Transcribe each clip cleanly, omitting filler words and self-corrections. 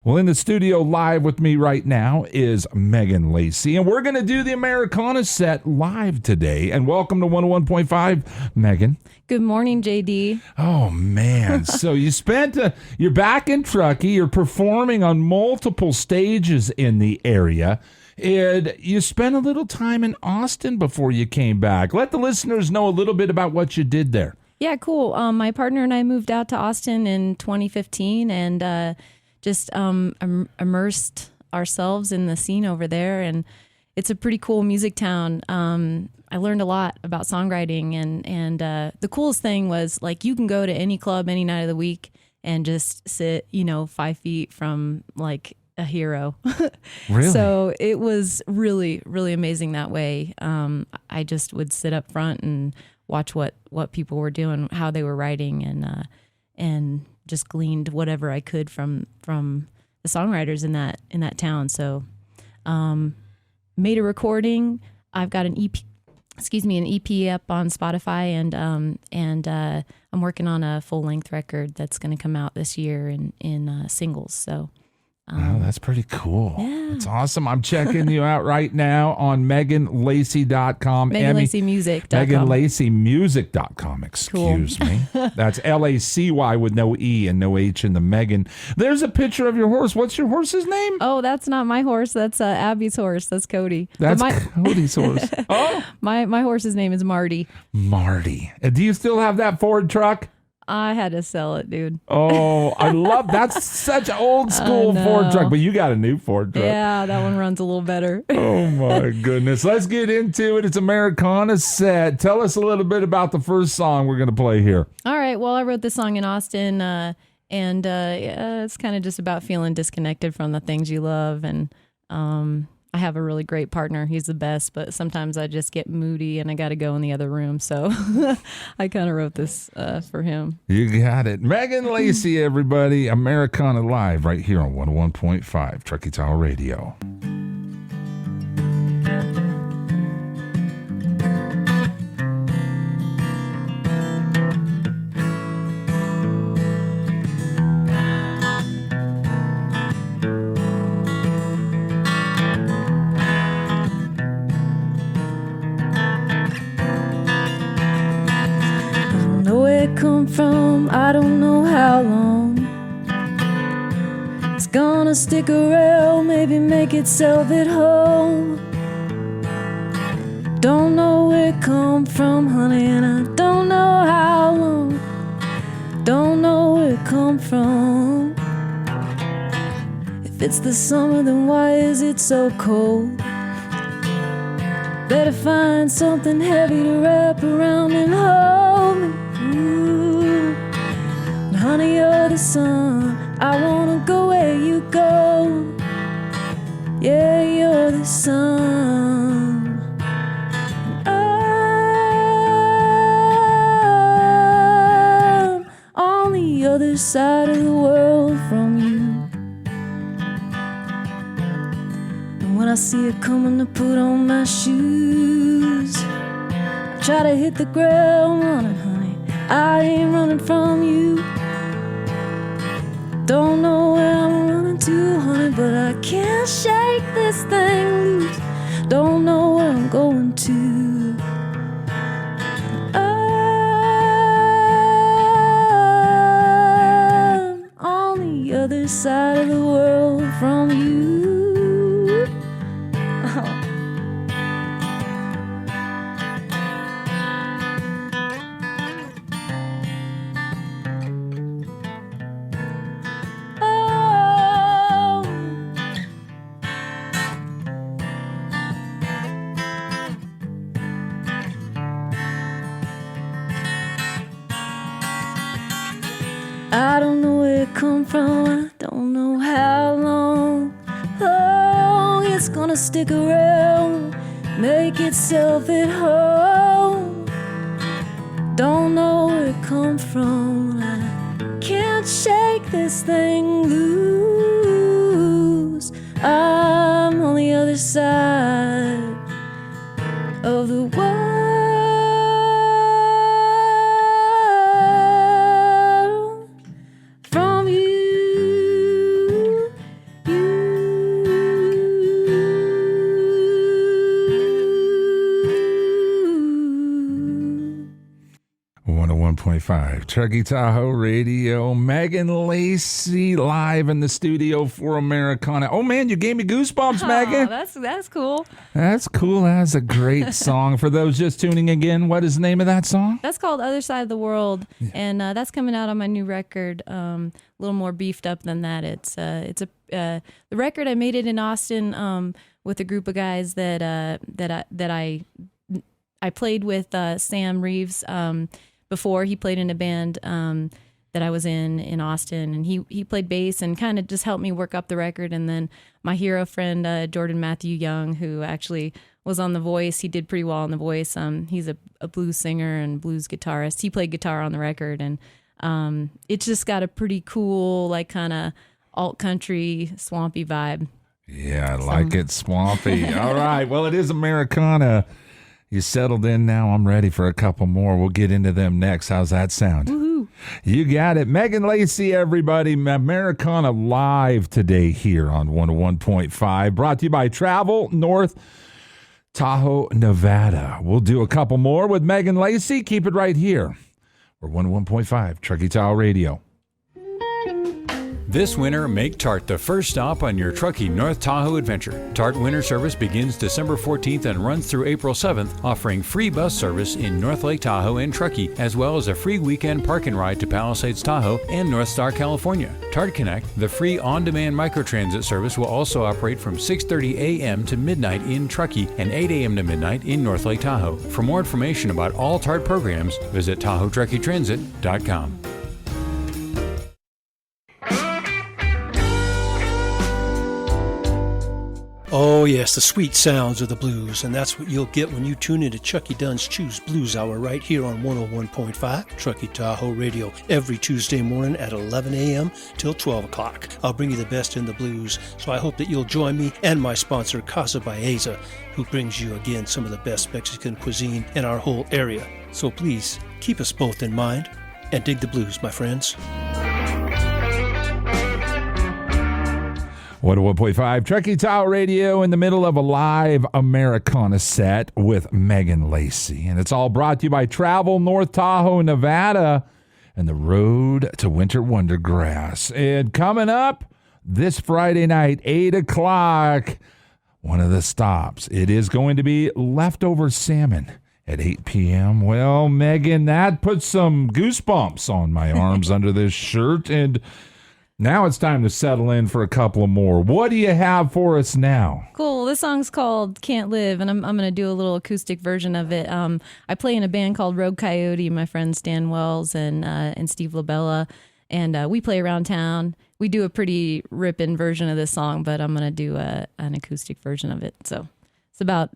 Well, in the studio live with me right now is Megan Lacy, and we're going to do the Americana set live today. And welcome to 101.5, Megan. Good morning, JD. Oh, man. So you're back in Truckee. You're performing on multiple stages in the area. And you spent a little time in Austin before you came back. Let the listeners know a little bit about what you did there. Yeah, cool. My partner and I moved out to Austin in 2015 and just immersed ourselves in the scene over there. And it's a pretty cool music town. I learned a lot about songwriting. And the coolest thing was, like, you can go to any club any night of the week and just sit, 5 feet from, like, a hero. Really? So it was really, really amazing that way. I just would sit up front and watch what people were doing, how they were writing, and just gleaned whatever I could from the songwriters in that town. So made a recording. I've got an EP up on Spotify, and I'm working on a full length record that's going to come out this year in singles. So. Wow, that's pretty cool. Yeah. That's awesome. I'm checking you out right now on MeganLacy.com. MeganLacyMusic.com. MeganLacyMusic.com. Excuse me. That's Lacy with no E and no H in the Megan. There's a picture of your horse. What's your horse's name? Oh, that's not my horse. That's Abby's horse. That's Cody. That's Cody's horse. Oh, my horse's name is Marty. Marty. Do you still have that Ford truck? I had to sell it, dude. Oh, I love that's such an old school Ford truck, but you got a new Ford truck. Yeah, that one runs a little better. Oh my goodness. Let's get into it. It's Americana set. Tell us a little bit about the first song we're going to play here. All right. Well, I wrote this song in Austin, and it's kind of just about feeling disconnected from the things you love. And I have a really great partner. He's the best, but sometimes I just get moody and I got to go in the other room. So I kind of wrote this for him. You got it. Megan Lacy, everybody. Americana Live right here on 101.5 Truckee Tahoe Radio. From I don't know how long it's gonna stick around, maybe make itself at home. Don't know where it come from, honey, and I don't know how long. Don't know where it come from. If it's the summer, then why is it so cold? Better find something heavy to wrap around and hold me. Honey, you're the sun. I wanna go where you go. Yeah, you're the sun. I'm on the other side of the world from you. And when I see it coming to put on my shoes, I try to hit the ground running, honey. I ain't running from you. Don't know where I'm running to, honey, but I can't shake this thing loose. Don't know where I'm going to. I'm on the other side of the world from you. Oh. I don't know where it come from, I don't know how long it's gonna stick around, make itself at home. Don't know where it come from, I can't shake this thing loose. I'm on the other side of the world. 101.5 Truckee Tahoe Radio. Megan Lacy live in the studio for Americana. Oh man, you gave me goosebumps, Megan. That's cool. That's cool. That's a great song. For those just tuning again, what is the name of that song? That's called Other Side of the World, and that's coming out on my new record. A little more beefed up than that. It's the record. I made it in Austin with a group of guys that I played with Sam Reeves before. He played in a band that I was in Austin, and he played bass and kind of just helped me work up the record. And then my hero friend Jordan Matthew Young, who actually was on The Voice, he did pretty well on The Voice. He's a blues singer and blues guitarist. He played guitar on the record, and it's just got a pretty cool, like, kind of alt country swampy vibe. Yeah, I like it, swampy. All right, well, it is Americana. You settled in now. I'm ready for a couple more. We'll get into them next. How's that sound? Woohoo. You got it. Megan Lacy, everybody. Americana live today here on 101.5. Brought to you by Travel North Tahoe, Nevada. We'll do a couple more with Megan Lacy. Keep it right here. We're 101.5 Truckee Tahoe Radio. This winter, make TART the first stop on your Truckee North Tahoe adventure. TART winter service begins December 14th and runs through April 7th, offering free bus service in North Lake Tahoe and Truckee, as well as a free weekend park and ride to Palisades Tahoe and North Star, California. TART Connect, the free on-demand microtransit service, will also operate from 6:30 a.m. to midnight in Truckee and 8 a.m. to midnight in North Lake Tahoe. For more information about all TART programs, visit TahoeTruckeeTransit.com. Oh yes, the sweet sounds of the blues, and that's what you'll get when you tune into Chucky Dunn's Choose Blues Hour right here on 101.5 Truckee Tahoe Radio every Tuesday morning at 11 a.m. till 12 o'clock. I'll bring you the best in the blues, so I hope that you'll join me and my sponsor Casa Baeza, who brings you again some of the best Mexican cuisine in our whole area. So please keep us both in mind and dig the blues, my friends. 101.5 Truckee Tahoe Radio in the middle of a live Americana set with Megan Lacy. And it's all brought to you by Travel North Tahoe, Nevada, and the road to Winter Wondergrass. And coming up this Friday night, 8 o'clock, one of the stops. It is going to be Leftover Salmon at 8 p.m. Well, Megan, that puts some goosebumps on my arms under this shirt, and now it's time to settle in for a couple of more. What do you have for us now? Cool. This song's called Can't Live, and I'm going to do a little acoustic version of it. I play in a band called Rogue Coyote, my friends Stan Wells and Steve LaBella, and we play around town. We do a pretty ripping version of this song, but I'm going to do an acoustic version of it. So it's about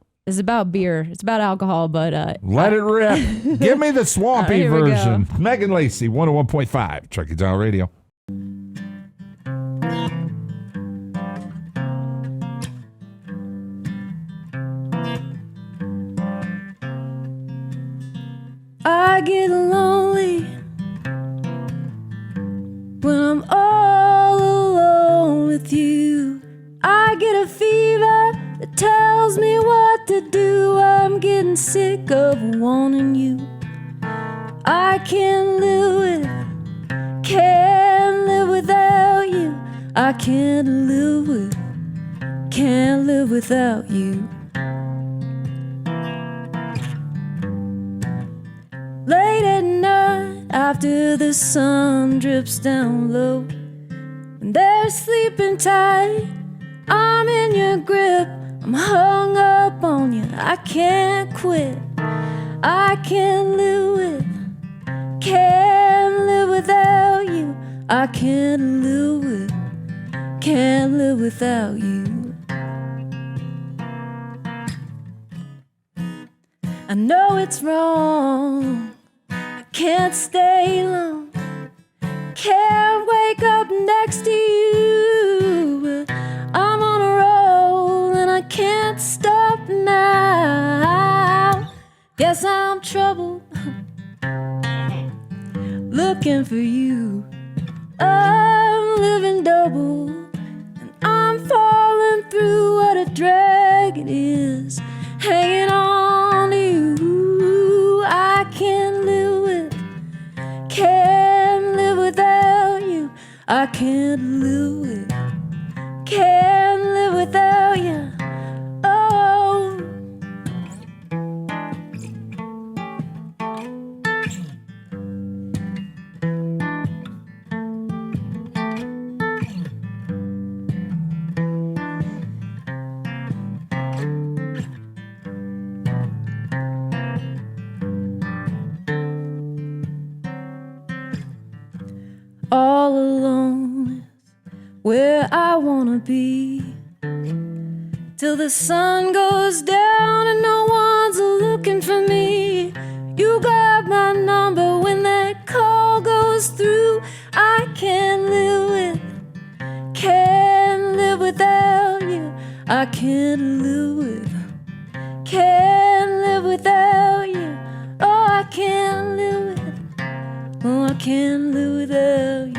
beer. It's about alcohol, but let it rip. Give me the swampy version. Megan Lacy, 101.5 Truckee Tahoe Radio. I get lonely when I'm all alone with you. I get a fever that tells me what to do. I'm getting sick of wanting you. I can't live without you. I can't live without you. Late at night, after the sun drips down low, and they're sleeping tight, I'm in your grip, I'm hung up on you. I can't quit, I can't live without you. I can't live without you. I know it's wrong, I can't stay long, can't wake up next to you, but I'm on a roll and I can't stop now. Guess I'm troubled, looking for you. I'm living double, and I'm falling through what a drag it is, hanging on to you. I can't I can't live without you. Oh, all alone is where I wanna be, till the sun goes down and no one's looking for me. You got my number when that call goes through. I can't live without you. I can't live without you. Oh, I can't live without you.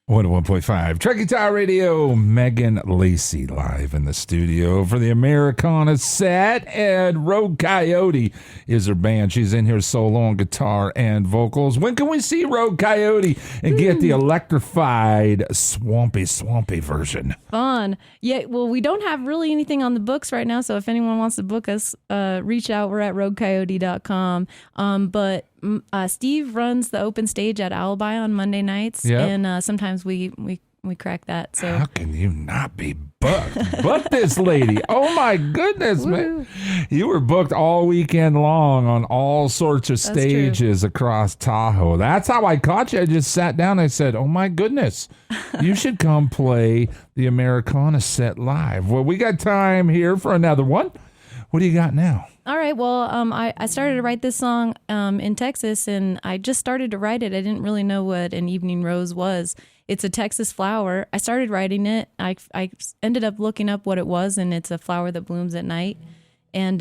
101.5 Truckee Tahoe Radio. Megan Lacy live in the studio for the Americana set, and Rogue Coyote is her band. She's in here solo on guitar and vocals. When can we see Rogue Coyote and get the electrified swampy version? Fun. Yeah, well, we don't have really anything on the books right now, so if anyone wants to book us, reach out. We're at roguecoyote.com. But Steve runs the open stage at Alibi on Monday nights, and sometimes we crack that. So how can you not be booked? Book this lady. Oh my goodness, man. You were booked all weekend long on all sorts of stages across Tahoe. That's how I caught you. I just sat down and I said, oh my goodness, you should come play the Americana set live. Well, we got time here for another one. What do you got now? All right. Well, I started to write this song in Texas, and I just started to write it. I didn't really know what an evening rose was. It's a Texas flower. I started writing it. I ended up looking up what it was, and it's a flower that blooms at night. And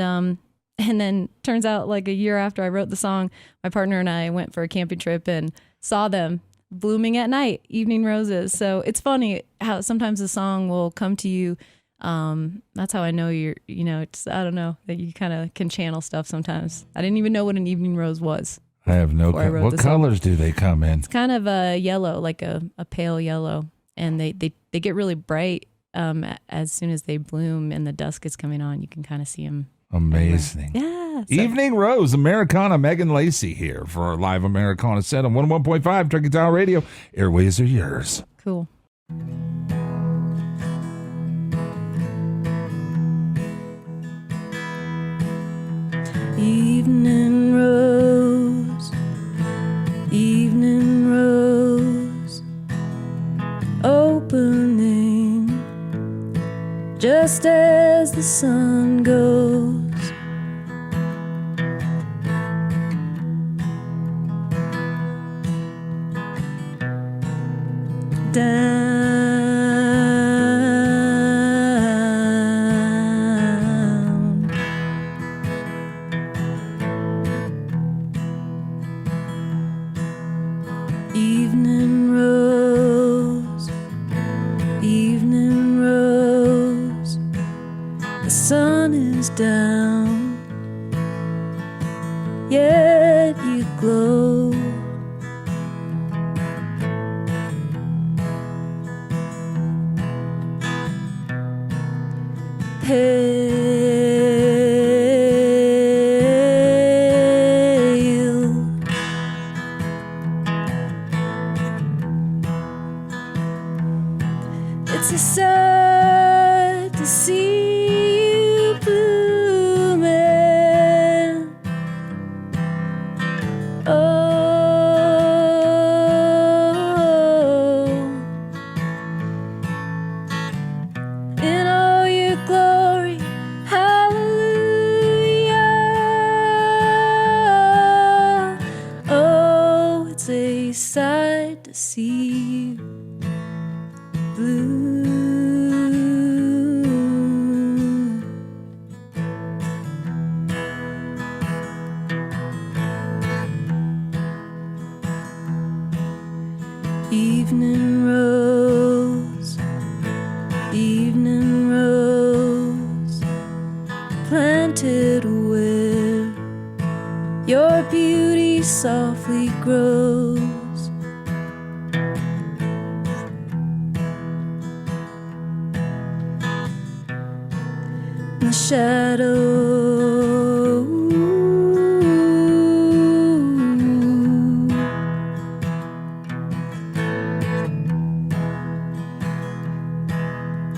then turns out, like a year after I wrote the song, my partner and I went for a camping trip and saw them blooming at night, evening roses. So it's funny how sometimes a song will come to you. That's how I know it's, I don't know, that you kind of can channel stuff sometimes. I didn't even know what an evening rose was. I have no clue. What colors do they come in? It's kind of a yellow, like a pale yellow. And they get really bright as soon as they bloom and the dusk is coming on. You can kind of see them. Amazing. Yeah. Evening Rose, Americana, Megan Lacy here for our live Americana set on 101.5 Truckee Tahoe Radio. Airways are yours. Cool. Evening rose, opening just as the sun goes down. Evening rose, the sun is down, yet you glow. It's a sight to see you blooming. Oh, in all your glory, hallelujah. Oh, it's a sight to see you blue. Evening rose, planted where tree softly grows. The shadow.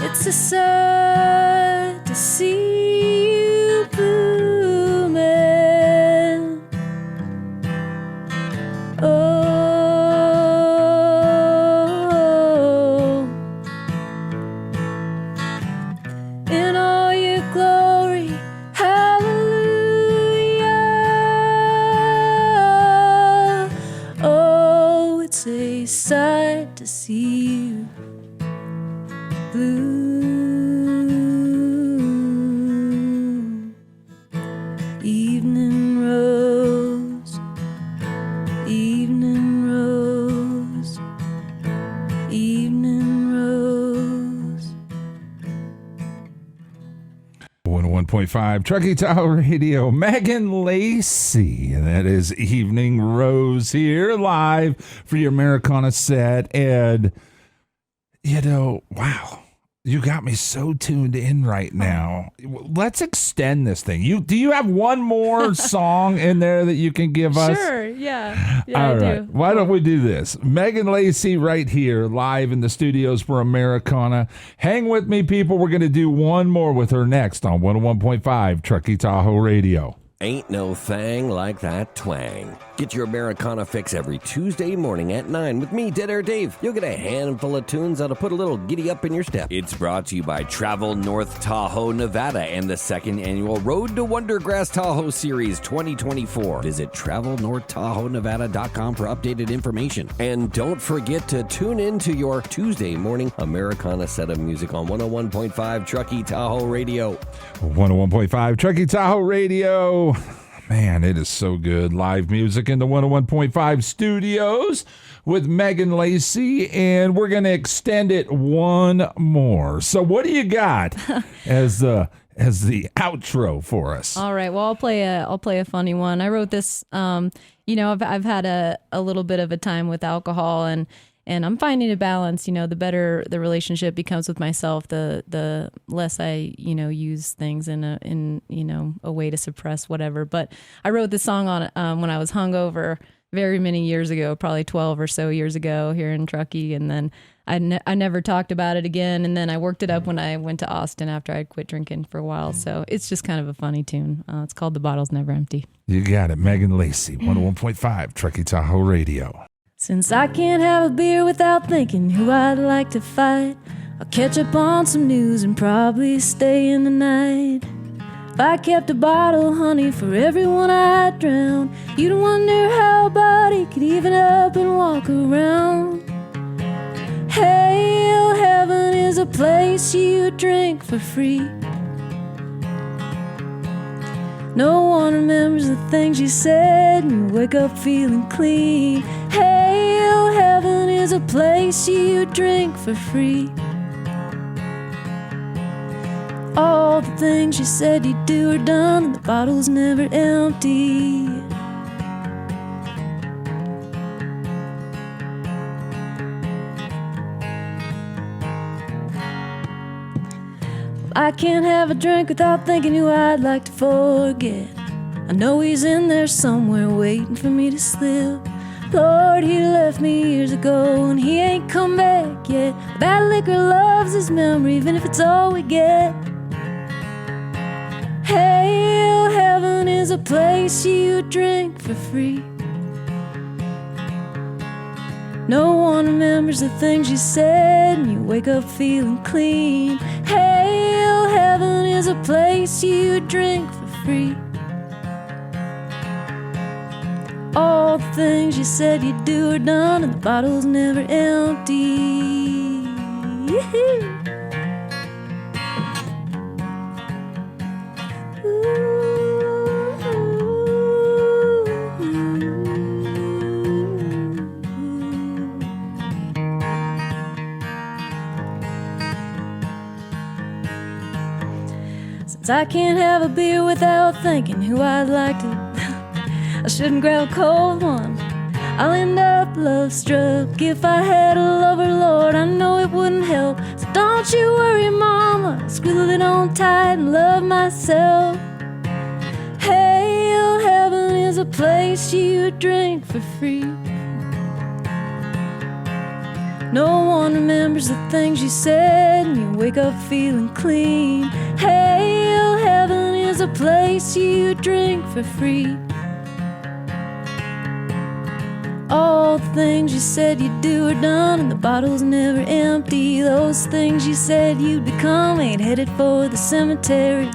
It's a sight to see you blooming. Oh, in all your glory, hallelujah. Oh, it's a sight to see you bloom. Evening rose, evening rose, evening rose. 101.5 Truckee Tahoe Radio, Megan Lacy. That is Evening Rose here live for your Americana set. And, you know, wow. You got me so tuned in right now. Let's extend this thing. Do you have one more song in there that you can give us? Sure, yeah. Yeah, All I right. do. Why don't we do this? Megan Lacy right here, live in the studios for Americana. Hang with me, people. We're going to do one more with her next on 101.5 Truckee Tahoe Radio. Ain't no thing like that twang. Get your Americana fix every Tuesday morning at 9 with me, Dead Air Dave. You'll get a handful of tunes that'll put a little giddy up in your step. It's brought to you by Travel North Tahoe, Nevada, and the second annual Road to Wondergrass Tahoe Series 2024. Visit TravelNorthTahoeNevada.com for updated information. And don't forget to tune in to your Tuesday morning Americana set of music on 101.5 Truckee Tahoe Radio. 101.5 Truckee Tahoe Radio. Man, it is so good. Live music in the 101.5 studios with Megan Lacy, and we're going to extend it one more. So what do you got as the outro for us? All right. Well, I'll play a funny one. I wrote this. I've had a little bit of a time with alcohol, and I'm finding a balance. The better the relationship becomes with myself, the less I use things in a way to suppress whatever. But I wrote this song on when I was hungover very many years ago, probably 12 or so years ago here in Truckee, and then I never talked about it again. And then I worked it up when I went to Austin after I'd quit drinking for a while. So it's just kind of a funny tune. It's called "The Bottle's Never Empty." You got it, Megan Lacy, 101.5 Truckee Tahoe Radio. Since I can't have a beer without thinking who I'd like to fight, I'll catch up on some news and probably stay in the night. If I kept a bottle, honey, for everyone I'd drown, you'd wonder how a body could even up and walk around. Hail, heaven is a place you drink for free. No one remembers the things you said, and you wake up feeling clean. Hail, heaven is a place you drink for free. All the things you said you'd do are done, and the bottle's never empty. I can't have a drink without thinking who I'd like to forget. I know he's in there somewhere waiting for me to slip. Lord, he left me years ago and he ain't come back yet. That liquor loves his memory, even if it's all we get. Hail, heaven is a place you drink for free. No one remembers the things you said, and you wake up feeling clean. Hail, heaven is a place you drink for free. All the things you said you'd do are done, and the bottle's never empty. Since I can't have a beer without thinking who I'd like to I shouldn't grab a cold one. I'll end up love struck. If I had a lover, Lord, I know it wouldn't help. So don't you worry, mama, squeal it on tight and love myself. Hail, heaven is a place you drink for free. No one remembers the things you said, and you wake up feeling clean. Hail, heaven is a place you drink for free. All the things you said you'd do are done, and the bottle's never empty. Those things you said you'd become ain't headed for the cemetery.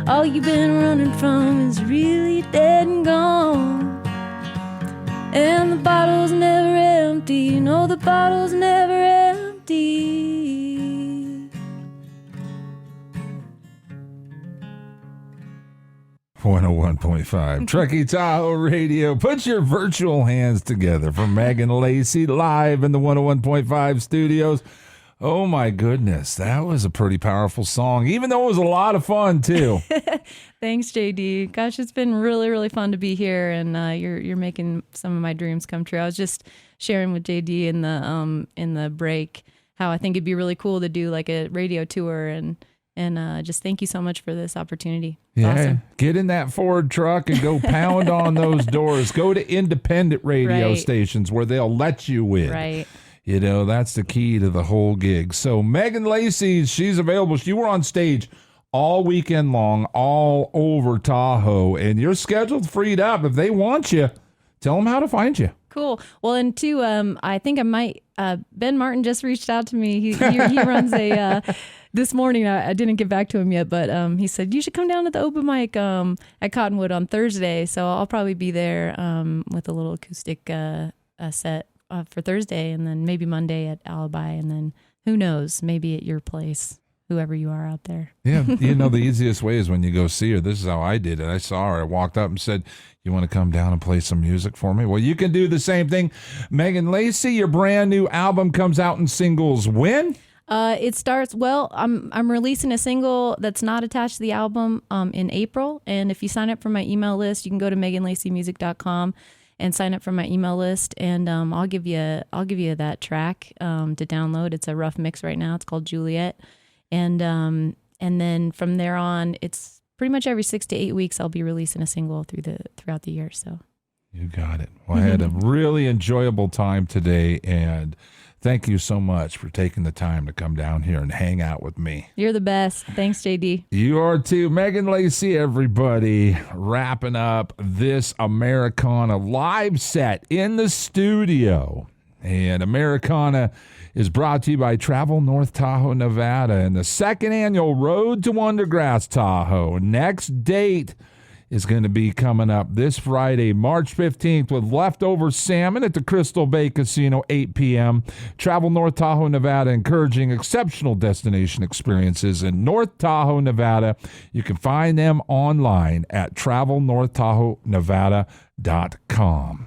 All you've been running from is really dead and gone. And the bottle's never empty. No, the bottle's never empty. 101.5 Truckee Tahoe Radio. Put your virtual hands together for Megan Lacy live in the 101.5 studios. Oh my goodness, that was a pretty powerful song, even though it was a lot of fun too. Thanks, JD. Gosh, it's been really, really fun to be here, and you're making some of my dreams come true. I was just sharing with JD in the break how I think it'd be really cool to do like a radio tour, and just thank you so much for this opportunity. It's awesome. Get in that Ford truck and go pound on those doors. Go to independent radio stations where they'll let you in. Right. You know, that's the key to the whole gig. So Megan Lacy, she's available. You were on stage all weekend long, all over Tahoe, and your schedule's freed up. If they want you, tell them how to find you. Cool. Well, and two, I think I might, Ben Martin just reached out to me. He runs a, this morning, I didn't get back to him yet, but he said, you should come down to the open mic at Cottonwood on Thursday. So I'll probably be there with a little acoustic set for Thursday, and then maybe Monday at Alibi, and then who knows, maybe at your place, whoever you are out there. Yeah, you know, the easiest way is when you go see her. This is how I did it. I saw her. I walked up and said, you want to come down and play some music for me? Well, you can do the same thing. Megan Lacy, your brand new album comes out in singles when? It starts, well, I'm releasing a single that's not attached to the album in April, and if you sign up for my email list, you can go to meganlacymusic.com and sign up for my email list, and I'll give you that track to download. It's a rough mix right now. It's called Juliet, and then from there on, it's pretty much every 6 to 8 weeks I'll be releasing a single throughout the year. So you got it. Well, I had a really enjoyable time today, and thank you so much for taking the time to come down here and hang out with me. You're the best. Thanks, JD. You are too. Megan Lacy, everybody, wrapping up this Americana live set in the studio. And Americana is brought to you by Travel North Tahoe, Nevada, and the second annual Road to Wondergrass Tahoe. Next date is going to be coming up this Friday, March 15th, with leftover salmon at the Crystal Bay Casino, 8 p.m. Travel North Tahoe, Nevada, encouraging exceptional destination experiences in North Tahoe, Nevada. You can find them online at travelnorthtahoenevada.com.